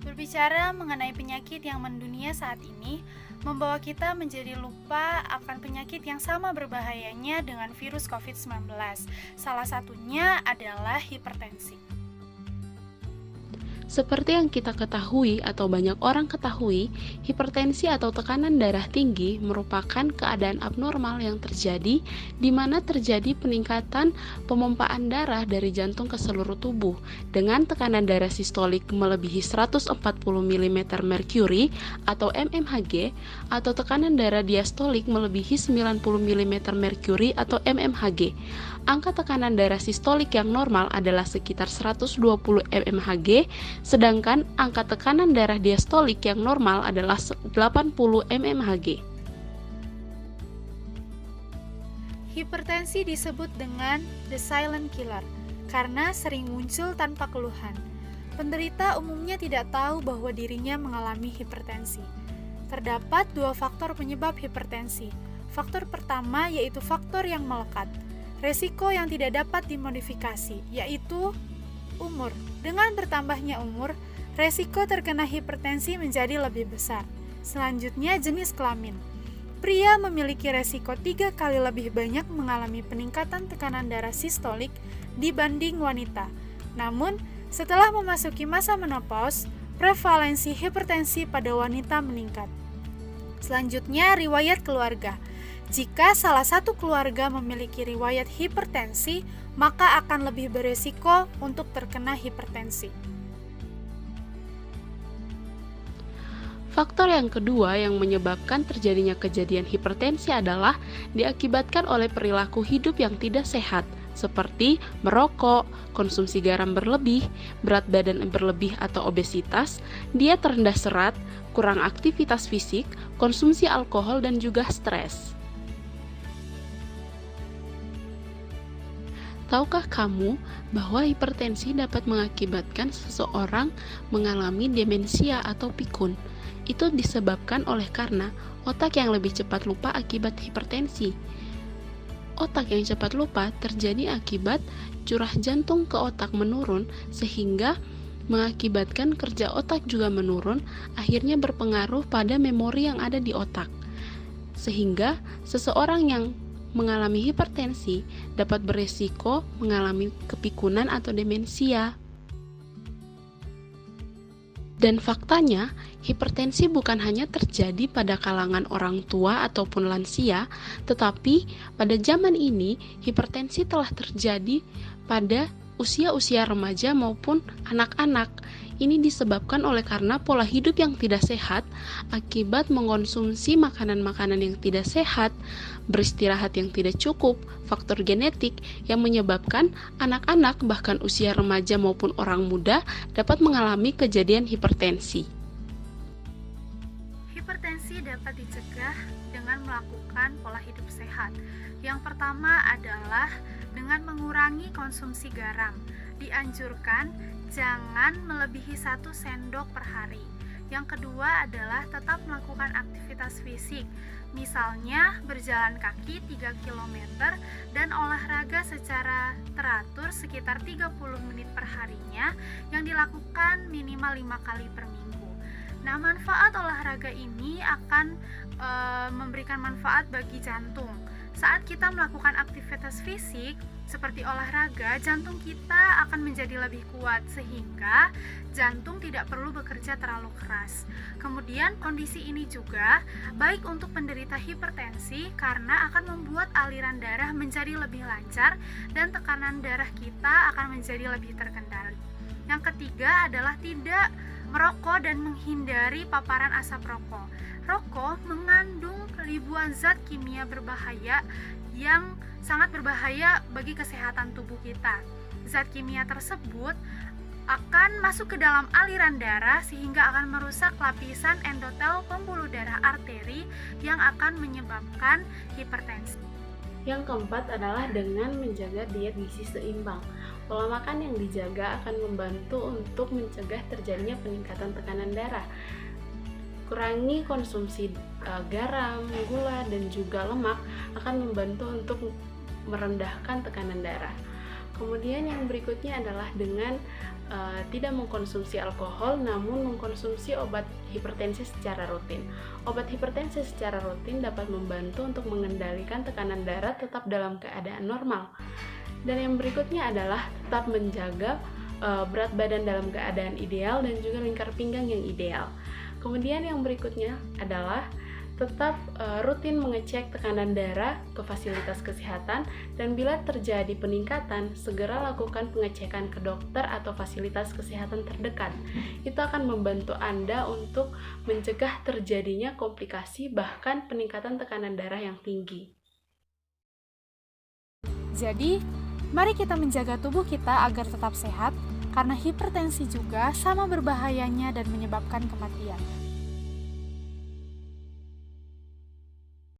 Berbicara mengenai penyakit yang mendunia saat ini, membawa kita menjadi lupa akan penyakit yang sama berbahayanya dengan virus COVID-19. Salah satunya adalah hipertensi. Seperti yang kita ketahui atau banyak orang ketahui, hipertensi atau tekanan darah tinggi merupakan keadaan abnormal yang terjadi di mana terjadi peningkatan pemompaan darah dari jantung ke seluruh tubuh dengan tekanan darah sistolik melebihi 140 mm merkuri atau mmHg atau tekanan darah diastolik melebihi 90 mm merkuri atau mmHg. Angka tekanan darah sistolik yang normal adalah sekitar 120 mmHg, sedangkan angka tekanan darah diastolik yang normal adalah 80 mmHg. Hipertensi disebut dengan the silent killer karena sering muncul tanpa keluhan. Penderita umumnya tidak tahu bahwa dirinya mengalami hipertensi. Terdapat dua faktor penyebab hipertensi. Faktor pertama yaitu faktor yang melekat. Resiko yang tidak dapat dimodifikasi, yaitu umur. Dengan bertambahnya umur, resiko terkena hipertensi menjadi lebih besar. Selanjutnya, jenis kelamin. Pria memiliki resiko 3 kali lebih banyak mengalami peningkatan tekanan darah sistolik dibanding wanita. Namun, setelah memasuki masa menopause, prevalensi hipertensi pada wanita meningkat. Selanjutnya, riwayat keluarga. Jika salah satu keluarga memiliki riwayat hipertensi, maka akan lebih beresiko untuk terkena hipertensi. Faktor yang kedua yang menyebabkan terjadinya kejadian hipertensi adalah diakibatkan oleh perilaku hidup yang tidak sehat, seperti merokok, konsumsi garam berlebih, berat badan berlebih atau obesitas, diet rendah serat, kurang aktivitas fisik, konsumsi alkohol, dan juga stres. Tahukah kamu bahwa hipertensi dapat mengakibatkan seseorang mengalami demensia atau pikun? Itu disebabkan oleh karena otak yang lebih cepat lupa akibat hipertensi. Otak yang cepat lupa terjadi akibat curah jantung ke otak menurun sehingga mengakibatkan kerja otak juga menurun, akhirnya berpengaruh pada memori yang ada di otak. Sehingga seseorang yang mengalami hipertensi dapat beresiko mengalami kepikunan atau demensia. Dan faktanya, hipertensi bukan hanya terjadi pada kalangan orang tua ataupun lansia, tetapi pada zaman ini hipertensi telah terjadi pada usia-usia remaja maupun anak-anak. Ini disebabkan oleh karena pola hidup yang tidak sehat akibat mengkonsumsi makanan-makanan yang tidak sehat, beristirahat yang tidak cukup, faktor genetik yang menyebabkan anak-anak bahkan usia remaja maupun orang muda dapat mengalami kejadian hipertensi. Hipertensi dapat dicegah dengan melakukan pola hidup sehat. Yang pertama adalah dengan mengurangi konsumsi garam. Dianjurkan jangan melebihi 1 sendok per hari. Yang kedua adalah tetap melakukan aktivitas fisik, misalnya berjalan kaki 3 km dan olahraga secara teratur sekitar 30 menit per harinya yang dilakukan minimal 5 kali per minggu. Nah, manfaat olahraga ini akan memberikan manfaat bagi jantung. Saat kita melakukan aktivitas fisik seperti olahraga, jantung kita akan menjadi lebih kuat sehingga jantung tidak perlu bekerja terlalu keras. Kemudian kondisi ini juga baik untuk penderita hipertensi karena akan membuat aliran darah menjadi lebih lancar dan tekanan darah kita akan menjadi lebih terkendali. Yang ketiga adalah tidak merokok dan menghindari paparan asap rokok. Rokok mengandung ribuan zat kimia berbahaya yang sangat berbahaya bagi kesehatan tubuh kita. Zat kimia tersebut akan masuk ke dalam aliran darah sehingga akan merusak lapisan endotel pembuluh darah arteri yang akan menyebabkan hipertensi. Yang keempat adalah dengan menjaga diet gizi seimbang. Pola makan yang dijaga akan membantu untuk mencegah terjadinya peningkatan tekanan darah. Kurangi konsumsi garam, gula, dan juga lemak akan membantu untuk merendahkan tekanan darah. Kemudian yang berikutnya adalah dengan tidak mengkonsumsi alkohol namun mengkonsumsi obat hipertensi secara rutin. Obat hipertensi secara rutin dapat membantu untuk mengendalikan tekanan darah tetap dalam keadaan normal. Dan yang berikutnya adalah tetap menjaga berat badan dalam keadaan ideal dan juga lingkar pinggang yang ideal. Kemudian yang berikutnya adalah tetap rutin mengecek tekanan darah ke fasilitas kesehatan, dan bila terjadi peningkatan, segera lakukan pengecekan ke dokter atau fasilitas kesehatan terdekat. Itu akan membantu Anda untuk mencegah terjadinya komplikasi bahkan peningkatan tekanan darah yang tinggi. Jadi, mari kita menjaga tubuh kita agar tetap sehat, karena hipertensi juga sama berbahayanya dan menyebabkan kematian.